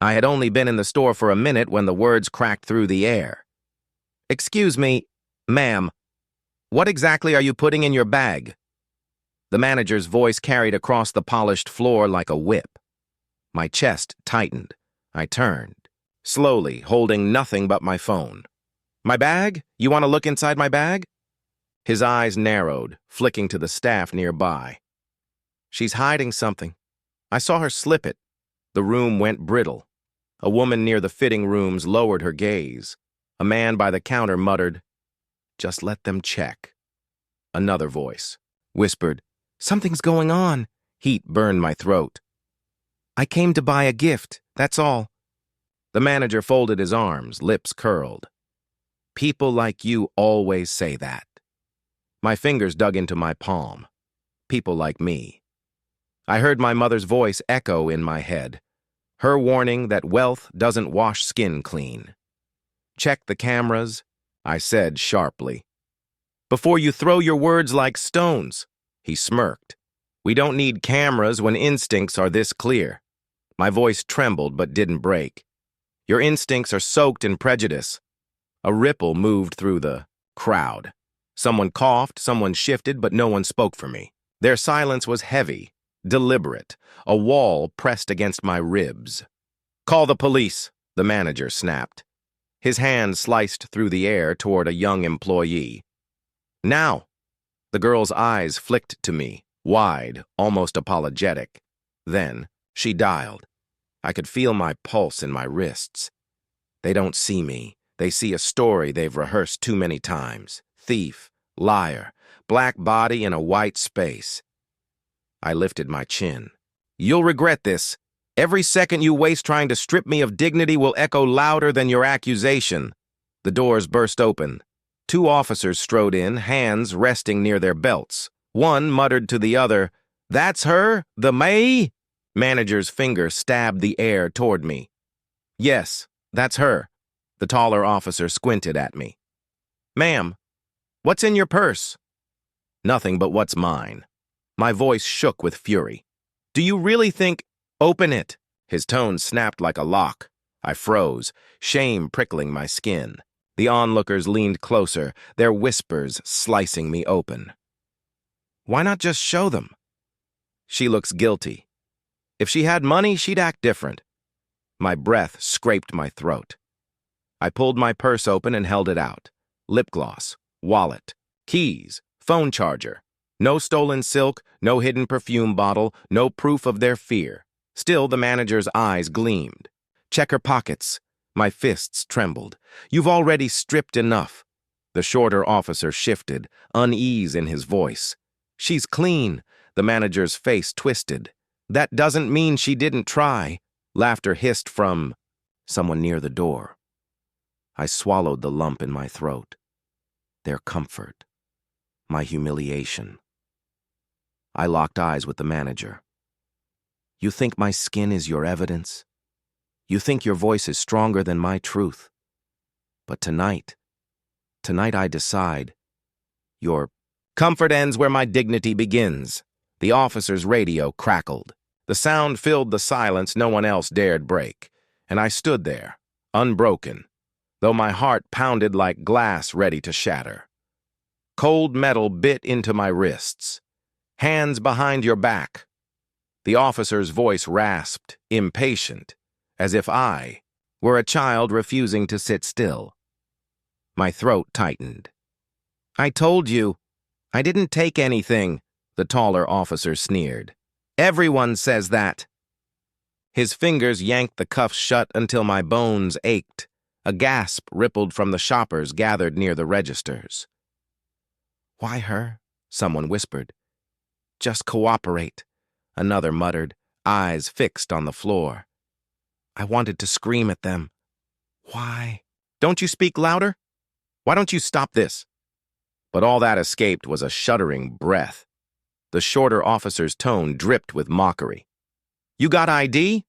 I had only been in the store for a minute when the words cracked through the air. "Excuse me, ma'am, what exactly are you putting in your bag?" The manager's voice carried across the polished floor like a whip. My chest tightened. I turned, slowly, holding nothing but my phone. "My bag? You want to look inside my bag?" His eyes narrowed, flicking to the staff nearby. "She's hiding something. I saw her slip it." The room went brittle. A woman near the fitting rooms lowered her gaze. A man by the counter muttered, "Just let them check." Another voice whispered, "Something's going on." Heat burned my throat. "I came to buy a gift, that's all." The manager folded his arms, lips curled. "People like you always say that." My fingers dug into my palm. People like me. I heard my mother's voice echo in my head, her warning that wealth doesn't wash skin clean. "Check the cameras," I said sharply. "Before you throw your words like stones." He smirked. "We don't need cameras when instincts are this clear." My voice trembled but didn't break. "Your instincts are soaked in prejudice." A ripple moved through the crowd. Someone coughed, someone shifted, but no one spoke for me. Their silence was heavy, deliberate, a wall pressed against my ribs. "Call the police," the manager snapped. His hand sliced through the air toward a young employee. "Now." The girl's eyes flicked to me, wide, almost apologetic. Then she dialed. I could feel my pulse in my wrists. They don't see me. They see a story they've rehearsed too many times. Thief, liar, black body in a white space. I lifted my chin. "You'll regret this. Every second you waste trying to strip me of dignity will echo louder than your accusation." The doors burst open. Two officers strode in, hands resting near their belts. One muttered to the other, "That's her, the May?" Manager's finger stabbed the air toward me. "Yes, that's her." The taller officer squinted at me. "Ma'am, what's in your purse?" "Nothing but what's mine." My voice shook with fury. "Do you really think—" "Open it!" His tone snapped like a lock. I froze, shame prickling my skin. The onlookers leaned closer, their whispers slicing me open. "Why not just show them?" "She looks guilty. If she had money, she'd act different." My breath scraped my throat. I pulled my purse open and held it out. Lip gloss, wallet, keys, phone charger. No stolen silk, no hidden perfume bottle, no proof of their fear. Still, the manager's eyes gleamed. "Check her pockets." My fists trembled. "You've already stripped enough." The shorter officer shifted, unease in his voice. "She's clean." The manager's face twisted. "That doesn't mean she didn't try." Laughter hissed from someone near the door. I swallowed the lump in my throat. Their comfort. My humiliation. I locked eyes with the manager. "You think my skin is your evidence? You think your voice is stronger than my truth? But tonight I decide your comfort ends where my dignity begins." The officer's radio crackled. The sound filled the silence no one else dared break, and I stood there, unbroken, though my heart pounded like glass ready to shatter. Cold metal bit into my wrists. "Hands behind your back." The officer's voice rasped, impatient, as if I were a child refusing to sit still. My throat tightened. "I told you. I didn't take anything," the taller officer sneered. "Everyone says that." His fingers yanked the cuffs shut until my bones ached. A gasp rippled from the shoppers gathered near the registers. "Why her?" someone whispered. "Just cooperate," another muttered, eyes fixed on the floor. I wanted to scream at them. "Why? Don't you speak louder? Why don't you stop this?" But all that escaped was a shuddering breath. The shorter officer's tone dripped with mockery. "You got ID?"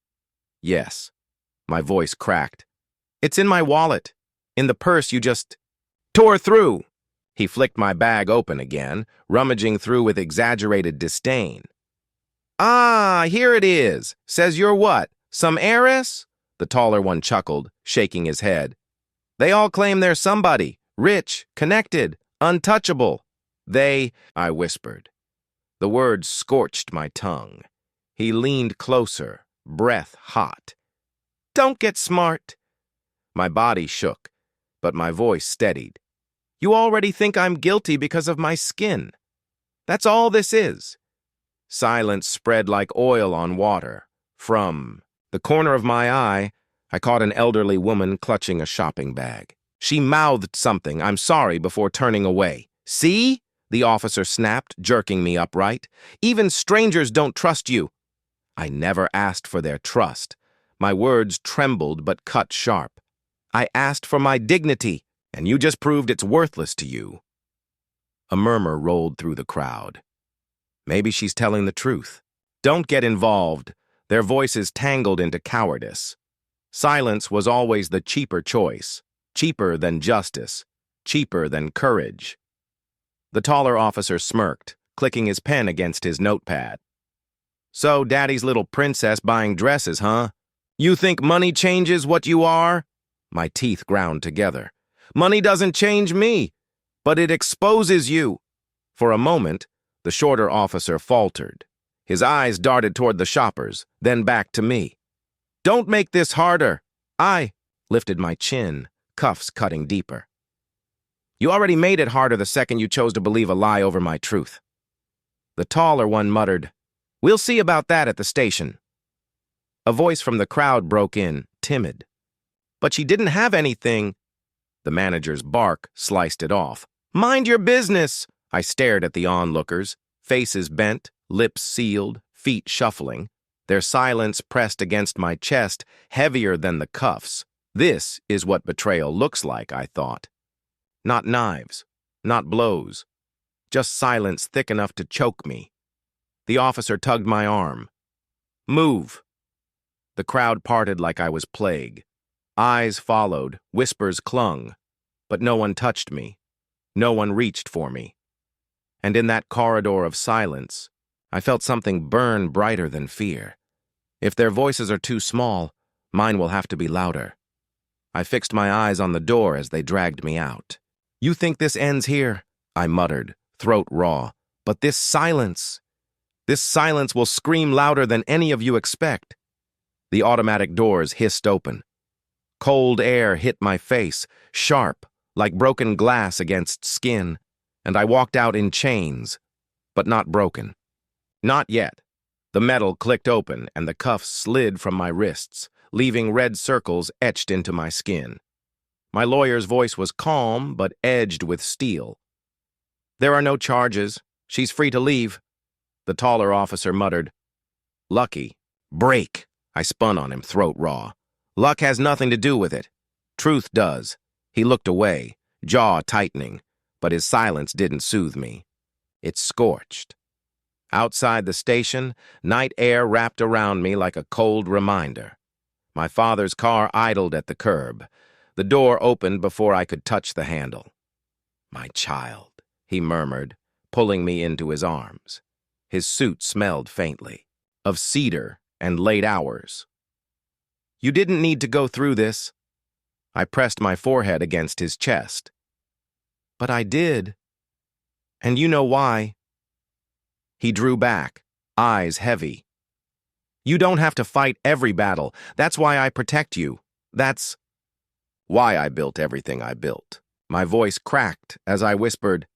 "Yes." My voice cracked. "It's in my wallet. In the purse you just tore through." He flicked my bag open again, rummaging through with exaggerated disdain. "Ah, here it is. Says you're what? Some heiress?" The taller one chuckled, shaking his head. They all claim they're somebody, rich, connected, untouchable. I whispered. The words scorched my tongue. He leaned closer, breath hot. Don't get smart. My body shook, but my voice steadied. You already think I'm guilty because of my skin. That's all this is. Silence spread like oil on water. From the corner of my eye, I caught an elderly woman clutching a shopping bag. She mouthed something, "I'm sorry," before turning away. See? The officer snapped, jerking me upright. Even strangers don't trust you. I never asked for their trust. My words trembled but cut sharp. I asked for my dignity, and you just proved it's worthless to you. A murmur rolled through the crowd. Maybe she's telling the truth. Don't get involved. Their voices tangled into cowardice. Silence was always the cheaper choice. Cheaper than justice. Cheaper than courage. The taller officer smirked, clicking his pen against his notepad. So, Daddy's little princess buying dresses, huh? You think money changes what you are? My teeth ground together. Money doesn't change me, but it exposes you. For a moment, the shorter officer faltered. His eyes darted toward the shoppers, then back to me. Don't make this harder. I lifted my chin, cuffs cutting deeper. You already made it harder the second you chose to believe a lie over my truth. The taller one muttered, We'll see about that at the station. A voice from the crowd broke in, timid. But she didn't have anything. The manager's bark sliced it off. Mind your business! I stared at the onlookers, faces bent, lips sealed, feet shuffling. Their silence pressed against my chest, heavier than the cuffs. This is what betrayal looks like, I thought. Not knives, not blows, just silence thick enough to choke me. The officer tugged my arm. Move. The crowd parted like I was plague. Eyes followed, whispers clung, but no one touched me. No one reached for me. And in that corridor of silence, I felt something burn brighter than fear. If their voices are too small, mine will have to be louder. I fixed my eyes on the door as they dragged me out. You think this ends here? I muttered, throat raw. But this silence will scream louder than any of you expect. The automatic doors hissed open. Cold air hit my face, sharp, like broken glass against skin, and I walked out in chains, but not broken. Not yet. The metal clicked open and the cuffs slid from my wrists, leaving red circles etched into my skin. My lawyer's voice was calm, but edged with steel. There are no charges. She's free to leave. The taller officer muttered. Lucky. Break. I spun on him, throat raw. Luck has nothing to do with it. Truth does. He looked away, jaw tightening, but his silence didn't soothe me. It scorched. Outside the station, night air wrapped around me like a cold reminder. My father's car idled at the curb. The door opened before I could touch the handle. My child, he murmured, pulling me into his arms. His suit smelled faintly, of cedar and late hours. You didn't need to go through this. I pressed my forehead against his chest. But I did. And you know why. He drew back, eyes heavy. You don't have to fight every battle. That's why I protect you. That's why I built everything I built. My voice cracked as I whispered,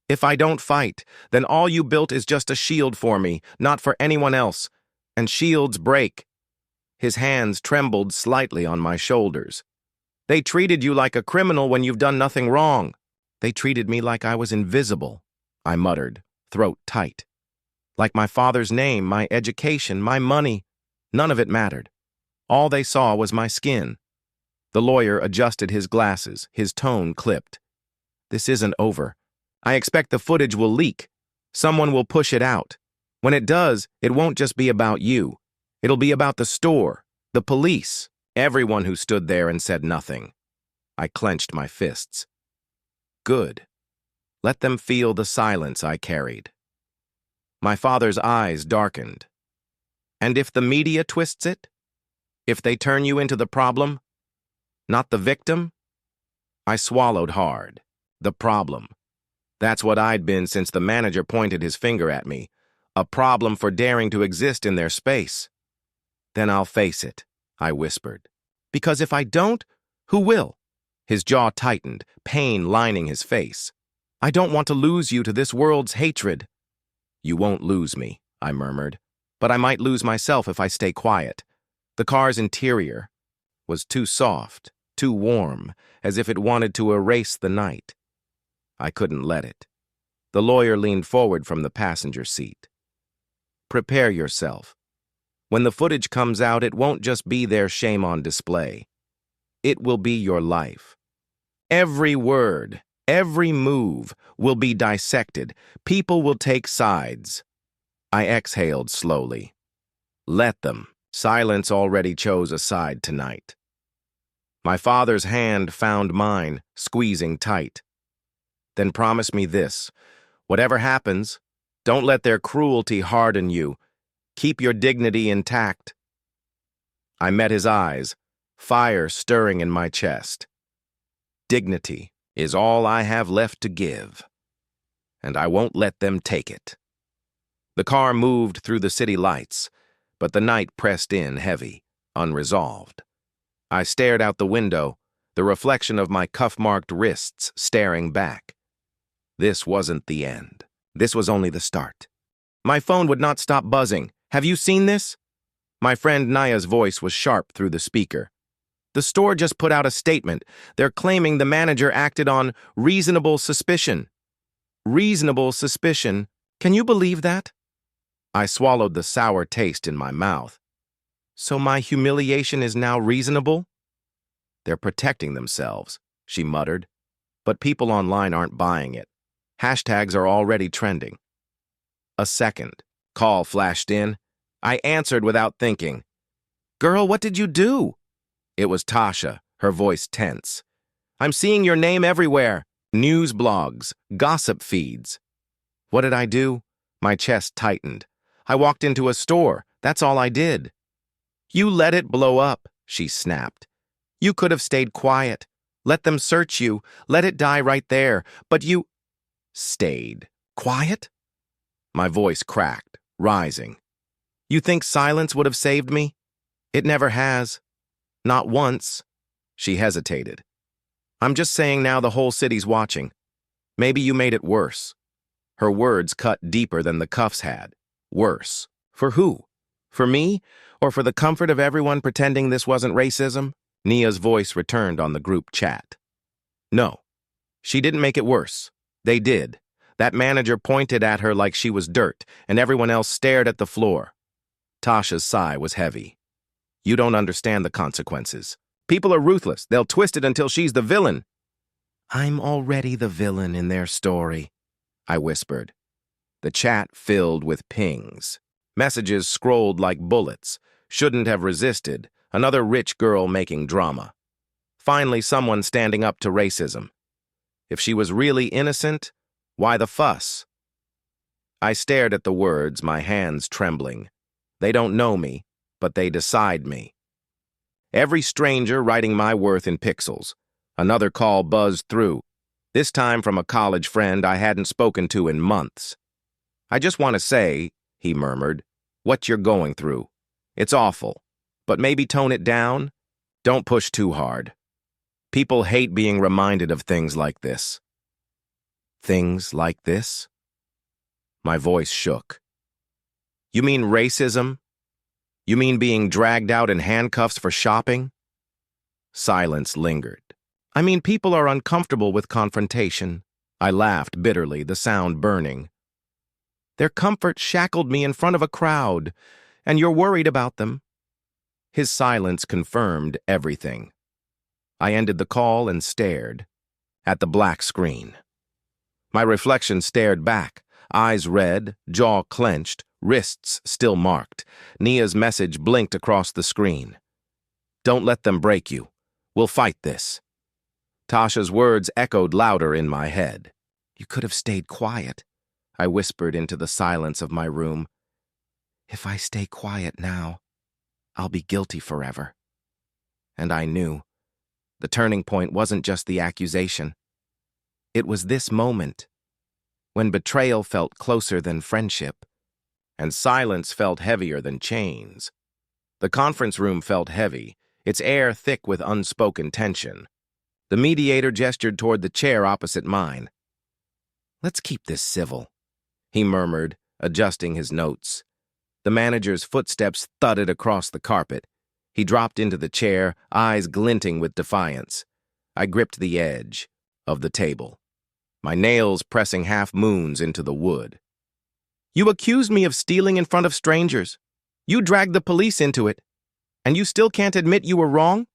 If I don't fight, then all you built is just a shield for me, not for anyone else. And shields break. His hands trembled slightly on my shoulders. They treated you like a criminal when you've done nothing wrong. They treated me like I was invisible, I muttered, throat tight. Like my father's name, my education, my money. None of it mattered. All they saw was my skin. The lawyer adjusted his glasses, his tone clipped. This isn't over. I expect the footage will leak. Someone will push it out. When it does, it won't just be about you. It'll be about the store, the police, everyone who stood there and said nothing. I clenched my fists. Good. Let them feel the silence I carried. My father's eyes darkened. And if the media twists it? If they turn you into the problem, not the victim? I swallowed hard. The problem. That's what I'd been since the manager pointed his finger at me. A problem for daring to exist in their space. Then I'll face it, I whispered. Because if I don't, who will? His jaw tightened, pain lining his face. I don't want to lose you to this world's hatred. You won't lose me, I murmured. But I might lose myself if I stay quiet. The car's interior was too soft, too warm, as if it wanted to erase the night. I couldn't let it. The lawyer leaned forward from the passenger seat. Prepare yourself. When the footage comes out, it won't just be their shame on display. It will be your life. Every word, every move will be dissected. People will take sides. I exhaled slowly. Let them. Silence already chose a side tonight. My father's hand found mine, squeezing tight. Then promise me this. Whatever happens, don't let their cruelty harden you. Keep your dignity intact. I met his eyes, fire stirring in my chest. Dignity is all I have left to give, and I won't let them take it. The car moved through the city lights, but the night pressed in heavy, unresolved. I stared out the window, the reflection of my cuff-marked wrists staring back. This wasn't the end. This was only the start. My phone would not stop buzzing. Have you seen this? My friend Naya's voice was sharp through the speaker. The store just put out a statement. They're claiming the manager acted on reasonable suspicion. Reasonable suspicion. Can you believe that? I swallowed the sour taste in my mouth. So my humiliation is now reasonable? They're protecting themselves, she muttered. But people online aren't buying it. Hashtags are already trending. A second. Call flashed in. I answered without thinking. Girl, what did you do? It was Tasha, her voice tense. I'm seeing your name everywhere. News blogs, gossip feeds. What did I do? My chest tightened. I walked into a store. That's all I did. You let it blow up, she snapped. You could have stayed quiet. Let them search you. Let it die right there. But you stayed quiet? My voice cracked, rising. You think silence would have saved me? It never has. Not once. She hesitated. I'm just saying now the whole city's watching. Maybe you made it worse. Her words cut deeper than the cuffs had. Worse. For who? For me? Or for the comfort of everyone pretending this wasn't racism? Nia's voice returned on the group chat. No. She didn't make it worse. They did. That manager pointed at her like she was dirt, and everyone else stared at the floor. Tasha's sigh was heavy. You don't understand the consequences. People are ruthless. They'll twist it until she's the villain. I'm already the villain in their story, I whispered. The chat filled with pings. Messages scrolled like bullets. Shouldn't have resisted. Another rich girl making drama. Finally, someone standing up to racism. If she was really innocent, why the fuss? I stared at the words, my hands trembling. They don't know me, but they decide me. Every stranger writing my worth in pixels. Another call buzzed through, this time from a college friend I hadn't spoken to in months. I just want to say, he murmured, what you're going through. It's awful, but maybe tone it down. Don't push too hard. People hate being reminded of things like this. Things like this? My voice shook. You mean racism? You mean being dragged out in handcuffs for shopping? Silence lingered. I mean, people are uncomfortable with confrontation. I laughed bitterly, the sound burning. Their comfort shackled me in front of a crowd, and you're worried about them. His silence confirmed everything. I ended the call and stared at the black screen. My reflection stared back, eyes red, jaw clenched, wrists still marked. Nia's message blinked across the screen. Don't let them break you. We'll fight this. Tasha's words echoed louder in my head. You could have stayed quiet, I whispered into the silence of my room. If I stay quiet now, I'll be guilty forever. And I knew. The turning point wasn't just the accusation. It was this moment, when betrayal felt closer than friendship, and silence felt heavier than chains. The conference room felt heavy, its air thick with unspoken tension. The mediator gestured toward the chair opposite mine. "Let's keep this civil," he murmured, adjusting his notes. The manager's footsteps thudded across the carpet. He dropped into the chair, eyes glinting with defiance. I gripped the edge of the table, my nails pressing half-moons into the wood. "You accused me of stealing in front of strangers. You dragged the police into it. And you still can't admit you were wrong?"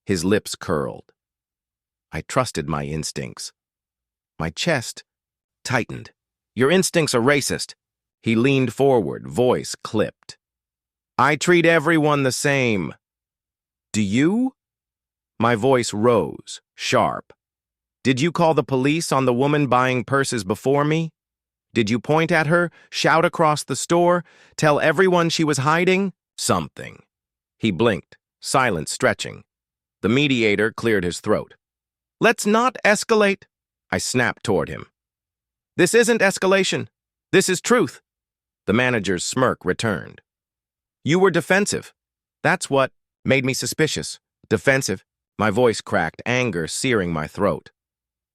His lips curled. I trusted my instincts. My chest tightened. "Your instincts are racist." He leaned forward, voice clipped. "I treat everyone the same." "Do you?" My voice rose, sharp. "Did you call the police on the woman buying purses before me? Did you point at her, shout across the store, tell everyone she was hiding something?" He blinked, silence stretching. The mediator cleared his throat. "Let's not escalate," I snapped toward him. "This isn't escalation. This is truth." The manager's smirk returned. "You were defensive. That's what made me suspicious. Defensive." My voice cracked, anger searing my throat.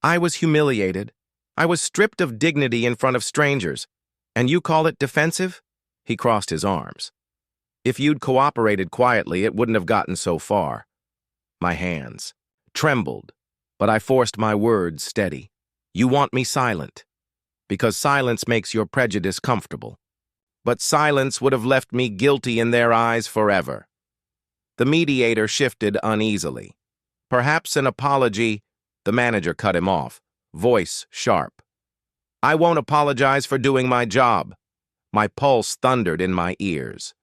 "I was humiliated. I was stripped of dignity in front of strangers. And you call it defensive?" He crossed his arms. "If you'd cooperated quietly, it wouldn't have gotten so far." My hands trembled, but I forced my words steady. "You want me silent, because silence makes your prejudice comfortable. But silence would have left me guilty in their eyes forever." The mediator shifted uneasily. "Perhaps an apology." The manager cut him off, voice sharp. "I won't apologize for doing my job." My pulse thundered in my ears.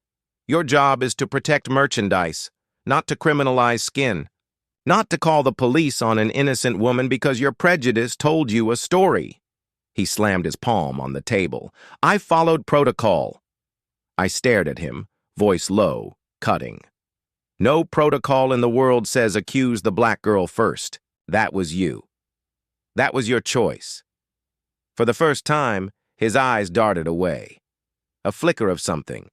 "Your job is to protect merchandise, not to criminalize skin. Not to call the police on an innocent woman because your prejudice told you a story." He slammed his palm on the table. "I followed protocol." I stared at him, voice low, cutting. "No protocol in the world says accuse the black girl first. That was you. That was your choice." For the first time, his eyes darted away. A flicker of something,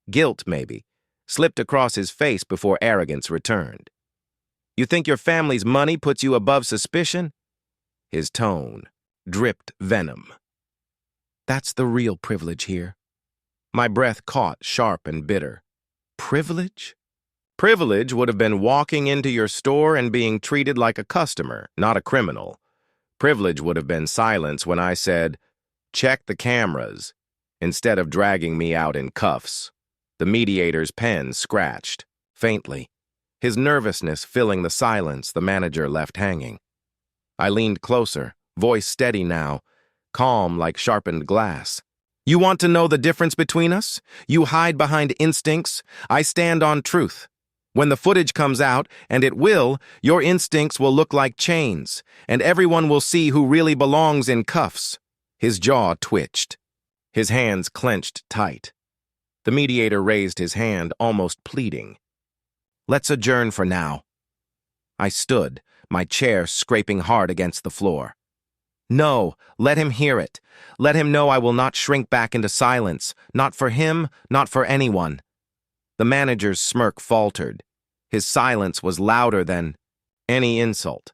guilt maybe, slipped across his face before arrogance returned. "You think your family's money puts you above suspicion?" His tone dripped venom. "That's the real privilege here." My breath caught, sharp and bitter. Privilege? Privilege would have been walking into your store and being treated like a customer, not a criminal. Privilege would have been silence when I said, "Check the cameras," instead of dragging me out in cuffs. The mediator's pen scratched, faintly, his nervousness filling the silence the manager left hanging. I leaned closer, voice steady now, calm like sharpened glass. "You want to know the difference between us? You hide behind instincts. I stand on truth. When the footage comes out, and it will, your instincts will look like chains, and everyone will see who really belongs in cuffs." His jaw twitched. His hands clenched tight. The mediator raised his hand, almost pleading. "Let's adjourn for now." I stood, my chair scraping hard against the floor. "No, let him hear it. Let him know I will not shrink back into silence, not for him, not for anyone." The manager's smirk faltered. His silence was louder than any insult.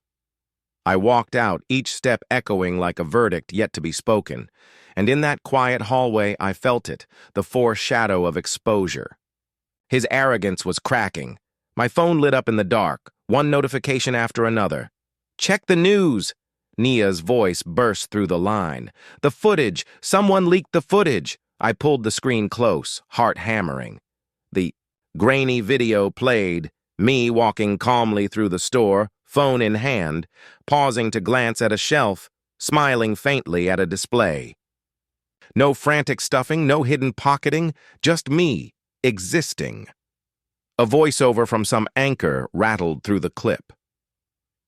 I walked out, each step echoing like a verdict yet to be spoken, and in that quiet hallway I felt it, the foreshadow of exposure. His arrogance was cracking. My phone lit up in the dark, one notification after another. "Check the news!" Nia's voice burst through the line. "The footage! Someone leaked the footage!" I pulled the screen close, heart hammering. The grainy video played, me walking calmly through the store, phone in hand, pausing to glance at a shelf, smiling faintly at a display. No frantic stuffing, no hidden pocketing, just me, existing. A voiceover from some anchor rattled through the clip.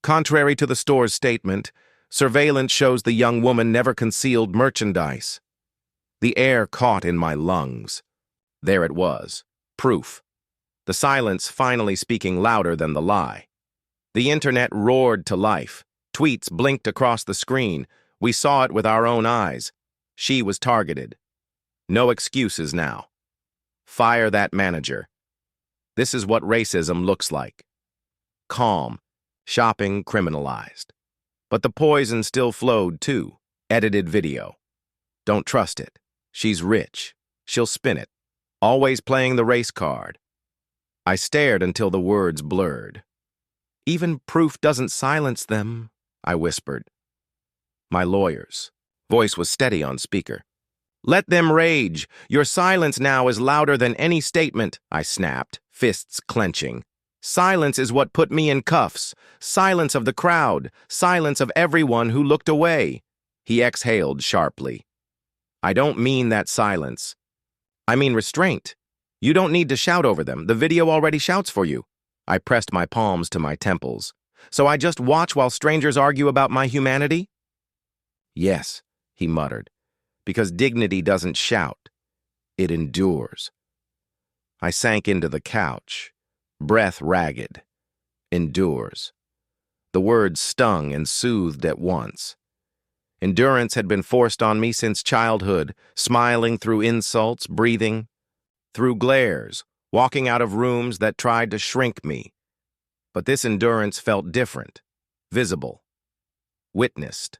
Contrary to the store's statement, surveillance shows the young woman never concealed merchandise. The air caught in my lungs. There it was, proof. the silence finally speaking louder than the lie. The internet roared to life. Tweets blinked across the screen. We saw it with our own eyes. She was targeted. No excuses now. Fire that manager. This is what racism looks like. Calm. Shopping criminalized. But the poison still flowed too. Edited video. Don't trust it. She's rich. She'll spin it. Always playing the race card. I stared until the words blurred. Even proof doesn't silence them, I whispered. My lawyers. Voice was steady on speaker. Let them rage. Your silence now is louder than any statement, I snapped, fists clenching. Silence is what put me in cuffs. Silence of the crowd. Silence of everyone who looked away. He exhaled sharply. I don't mean that silence. I mean restraint. You don't need to shout over them. The video already shouts for you. I pressed my palms to my temples. So I just watch while strangers argue about my humanity? Yes, he muttered, because dignity doesn't shout. It endures. I sank into the couch, breath ragged. Endures. The words stung and soothed at once. Endurance had been forced on me since childhood, smiling through insults, breathing, through glares, walking out of rooms that tried to shrink me. But this endurance felt different, visible, witnessed.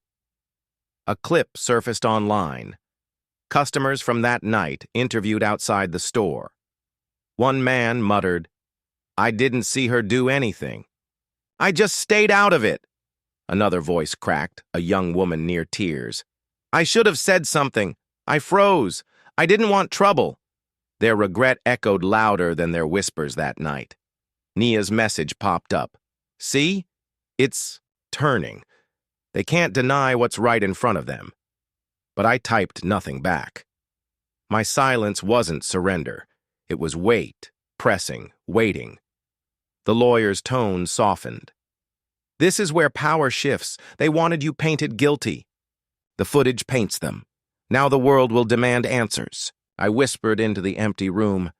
A clip surfaced online. Customers from that night interviewed outside the store. One man muttered, "I didn't see her do anything. I just stayed out of it." Another voice cracked, a young woman near tears. "I should have said something. I froze. I didn't want trouble." Their regret echoed louder than their whispers that night. Nia's message popped up. See? It's turning. They can't deny what's right in front of them. But I typed nothing back. My silence wasn't surrender. It was wait, pressing, waiting. The lawyer's tone softened. This is where power shifts. They wanted you painted guilty. The footage paints them. Now the world will demand answers. I whispered into the empty room.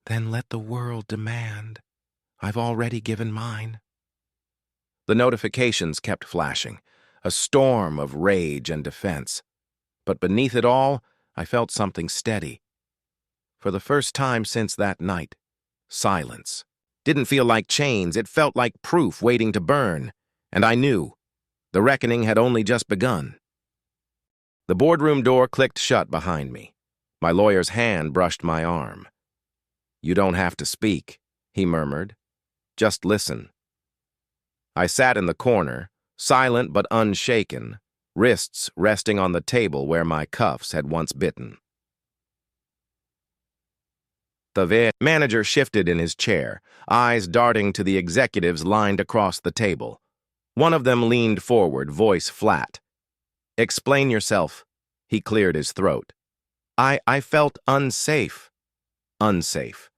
Then let the world demand. I've already given mine. The notifications kept flashing, a storm of rage and defense. But beneath it all, I felt something steady. For the first time since that night, silence. Didn't feel like chains, it felt like proof waiting to burn. And I knew. The reckoning had only just begun. The boardroom door clicked shut behind me. My lawyer's hand brushed my arm. You don't have to speak, he murmured. Just listen. I sat in the corner, silent but unshaken, wrists resting on the table where my cuffs had once bitten. The manager shifted in his chair, eyes darting to the executives lined across the table. One of them leaned forward, voice flat. Explain yourself. He cleared his throat. I felt unsafe. Unsafe.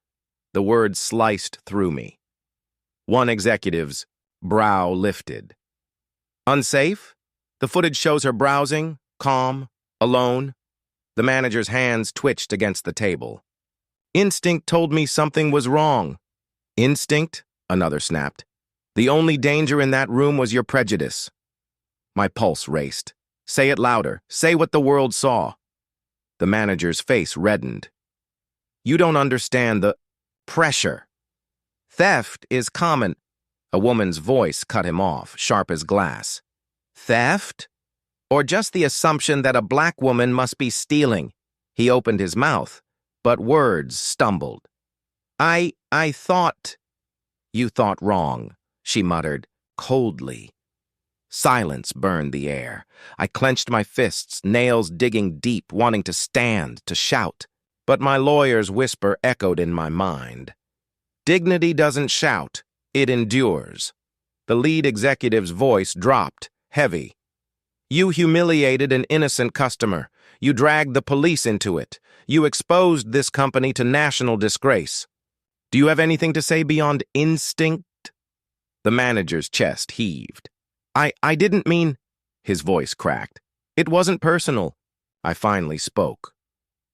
The words sliced through me. One executive's brow lifted. Unsafe? The footage shows her browsing, calm, alone. The manager's hands twitched against the table. Instinct told me something was wrong. Instinct? Another snapped. The only danger in that room was your prejudice. My pulse raced. Say it louder. Say what the world saw. The manager's face reddened. You don't understand the pressure. Theft is common. A woman's voice cut him off, sharp as glass. Theft? Or just the assumption that a black woman must be stealing? He opened his mouth, but words stumbled. I thought... You thought wrong, she muttered, coldly. Silence burned the air. I clenched my fists, nails digging deep, wanting to stand, to shout. But my lawyer's whisper echoed in my mind. Dignity doesn't shout, it endures. The lead executive's voice dropped, heavy. You humiliated an innocent customer. You dragged the police into it. You exposed this company to national disgrace. Do you have anything to say beyond instinct? The manager's chest heaved. I didn't mean... His voice cracked. It wasn't personal. I finally spoke.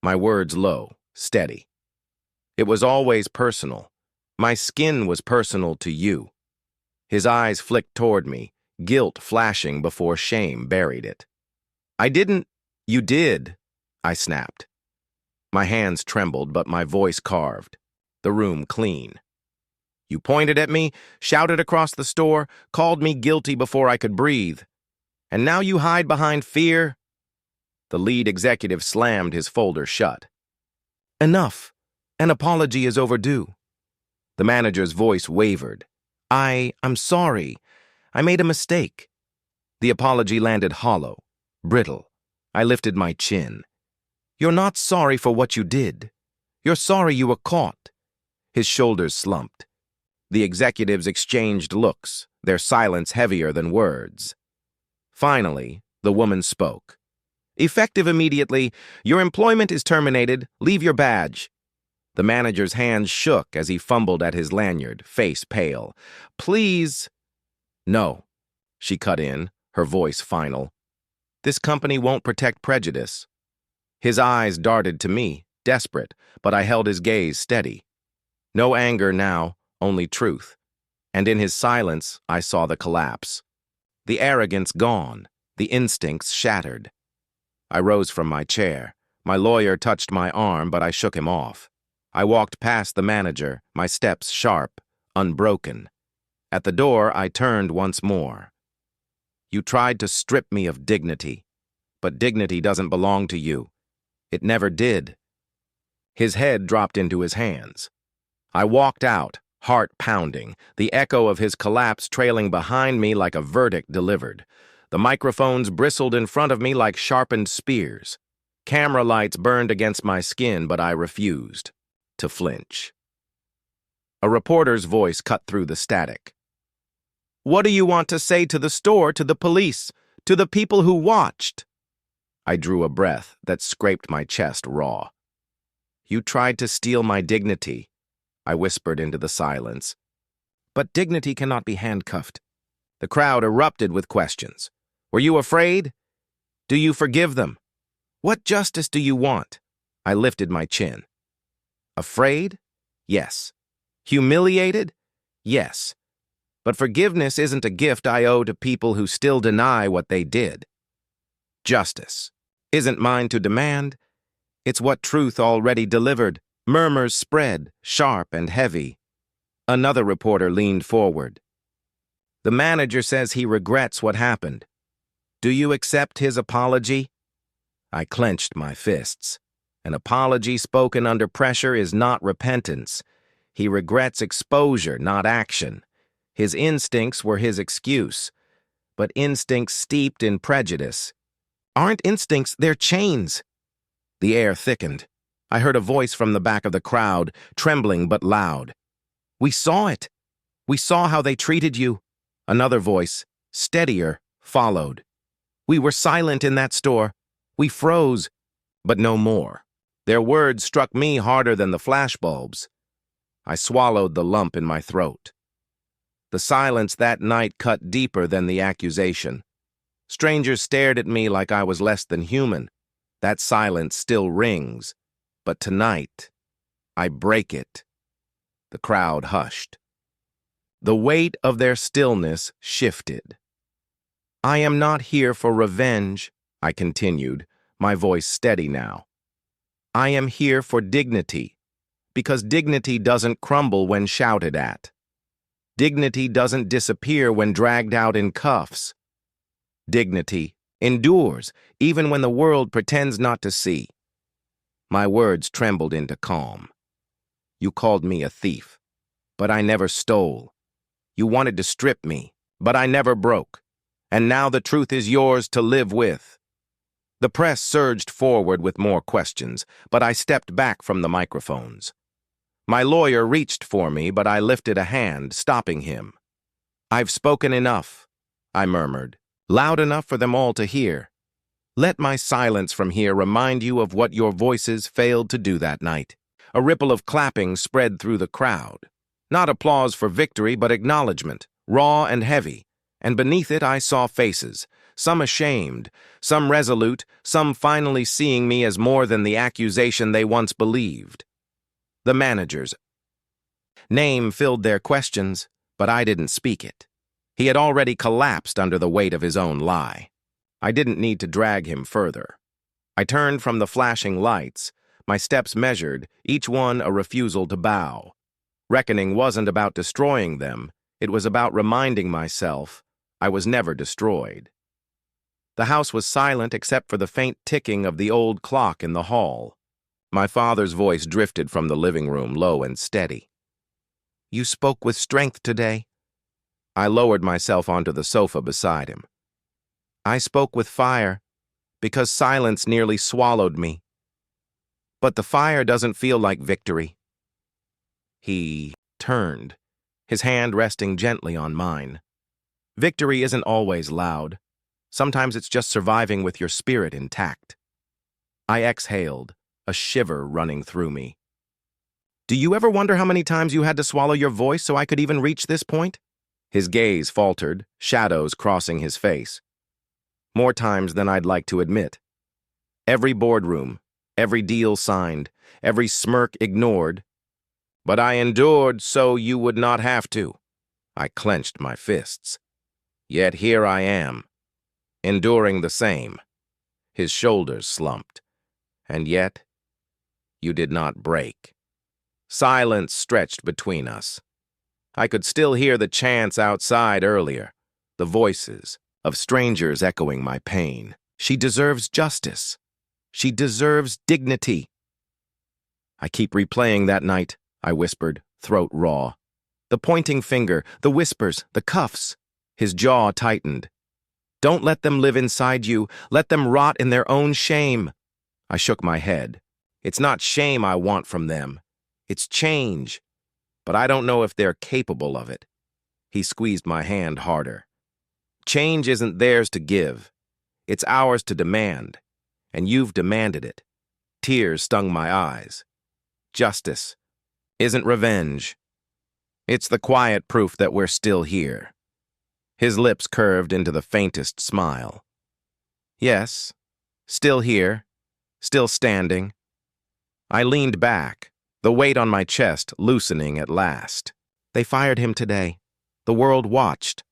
My words low, steady. It was always personal. My skin was personal to you. His eyes flicked toward me, guilt flashing before shame buried it. I didn't. You did, I snapped. My hands trembled, but my voice carved. The room clean. You pointed at me, shouted across the store, called me guilty before I could breathe. And now you hide behind fear? The lead executive slammed his folder shut. Enough. An apology is overdue. The manager's voice wavered. I'm sorry. I made a mistake. The apology landed hollow, brittle. I lifted my chin. You're not sorry for what you did. You're sorry you were caught. His shoulders slumped. The executives exchanged looks, their silence heavier than words. Finally, the woman spoke. Effective immediately, your employment is terminated. Leave your badge. The manager's hands shook as he fumbled at his lanyard, face pale. Please. No, she cut in, her voice final. This company won't protect prejudice. His eyes darted to me, desperate, but I held his gaze steady. No anger now, only truth. And in his silence, I saw the collapse. The arrogance gone, the instincts shattered. I rose from my chair. My lawyer touched my arm, but I shook him off. I walked past the manager, my steps sharp, unbroken. At the door, I turned once more. You tried to strip me of dignity, but dignity doesn't belong to you. It never did. His head dropped into his hands. I walked out, heart pounding, the echo of his collapse trailing behind me like a verdict delivered. The microphones bristled in front of me like sharpened spears. Camera lights burned against my skin, but I refused to flinch. A reporter's voice cut through the static. What do you want to say to the store, to the police, to the people who watched? I drew a breath that scraped my chest raw. You tried to steal my dignity, I whispered into the silence. But dignity cannot be handcuffed. The crowd erupted with questions. Were you afraid? Do you forgive them? What justice do you want? I lifted my chin. Afraid? Yes. Humiliated? Yes. But forgiveness isn't a gift I owe to people who still deny what they did. Justice isn't mine to demand. It's what truth already delivered. Murmurs spread, sharp and heavy. Another reporter leaned forward. The manager says he regrets what happened. Do you accept his apology? I clenched my fists. An apology spoken under pressure is not repentance. He regrets exposure, not action. His instincts were his excuse, but instincts steeped in prejudice. Aren't instincts, they're chains. The air thickened. I heard a voice from the back of the crowd, trembling but loud. We saw it. We saw how they treated you. Another voice, steadier, followed. We were silent in that store. We froze, but no more. Their words struck me harder than the flashbulbs. I swallowed the lump in my throat. The silence that night cut deeper than the accusation. Strangers stared at me like I was less than human. That silence still rings. But tonight, I break it. The crowd hushed. The weight of their stillness shifted. I am not here for revenge, I continued, my voice steady now. I am here for dignity, because dignity doesn't crumble when shouted at. Dignity doesn't disappear when dragged out in cuffs. Dignity endures, even when the world pretends not to see. My words trembled into calm. You called me a thief, but I never stole. You wanted to strip me, but I never broke. And now the truth is yours to live with. The press surged forward with more questions, but I stepped back from the microphones. My lawyer reached for me, but I lifted a hand, stopping him. I've spoken enough, I murmured, loud enough for them all to hear. Let my silence from here remind you of what your voices failed to do that night. A ripple of clapping spread through the crowd. Not applause for victory, but acknowledgement, raw and heavy. And beneath it I saw faces, some ashamed, some resolute, some finally seeing me as more than the accusation they once believed. The managers. Name filled their questions, but I didn't speak it. He had already collapsed under the weight of his own lie. I didn't need to drag him further. I turned from the flashing lights, my steps measured, each one a refusal to bow. Reckoning wasn't about destroying them, it was about reminding myself I was never destroyed. The house was silent except for the faint ticking of the old clock in the hall. My father's voice drifted from the living room, low and steady. "You spoke with strength today." I lowered myself onto the sofa beside him. "I spoke with fire, because silence nearly swallowed me. But the fire doesn't feel like victory." He turned, his hand resting gently on mine. Victory isn't always loud. Sometimes it's just surviving with your spirit intact. I exhaled, a shiver running through me. "Do you ever wonder how many times you had to swallow your voice so I could even reach this point?" His gaze faltered, shadows crossing his face. "More times than I'd like to admit. Every boardroom, every deal signed, every smirk ignored. But I endured so you would not have to." I clenched my fists. "Yet here I am, enduring the same." His shoulders slumped. "And yet, you did not break." Silence stretched between us. I could still hear the chants outside earlier, the voices of strangers echoing my pain. "She deserves justice. She deserves dignity." I keep replaying that night, I whispered, throat raw. The pointing finger, the whispers, the cuffs. His jaw tightened. "Don't let them live inside you. Let them rot in their own shame." I shook my head. "It's not shame I want from them. It's change. But I don't know if they're capable of it." He squeezed my hand harder. "Change isn't theirs to give. It's ours to demand. And you've demanded it." Tears stung my eyes. "Justice isn't revenge. It's the quiet proof that we're still here." His lips curved into the faintest smile. "Yes, still here, still standing." I leaned back, the weight on my chest loosening at last. "They fired him today. The world watched.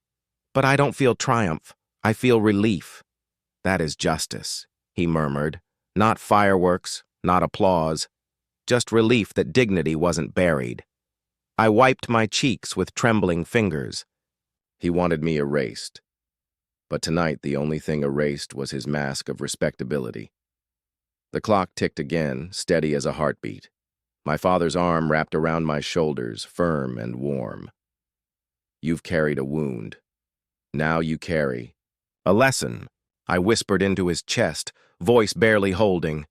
But I don't feel triumph. I feel relief." "That is justice," he murmured. "Not fireworks, not applause. Just relief that dignity wasn't buried." I wiped my cheeks with trembling fingers. He wanted me erased. But tonight the only thing erased was his mask of respectability. The clock ticked again, steady as a heartbeat. My father's arm wrapped around my shoulders, firm and warm. "You've carried a wound. Now you carry a lesson," I whispered into his chest, voice barely holding.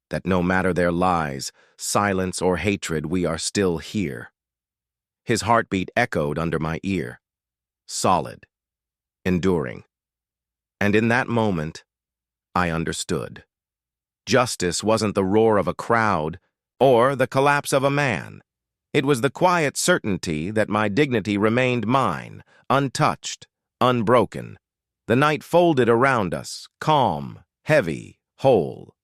"That no matter their lies, silence, or hatred, we are still here." His heartbeat echoed under my ear. Solid. Enduring. And in that moment, I understood. Justice wasn't the roar of a crowd or the collapse of a man. It was the quiet certainty that my dignity remained mine, untouched, unbroken. The night folded around us, calm, heavy, whole.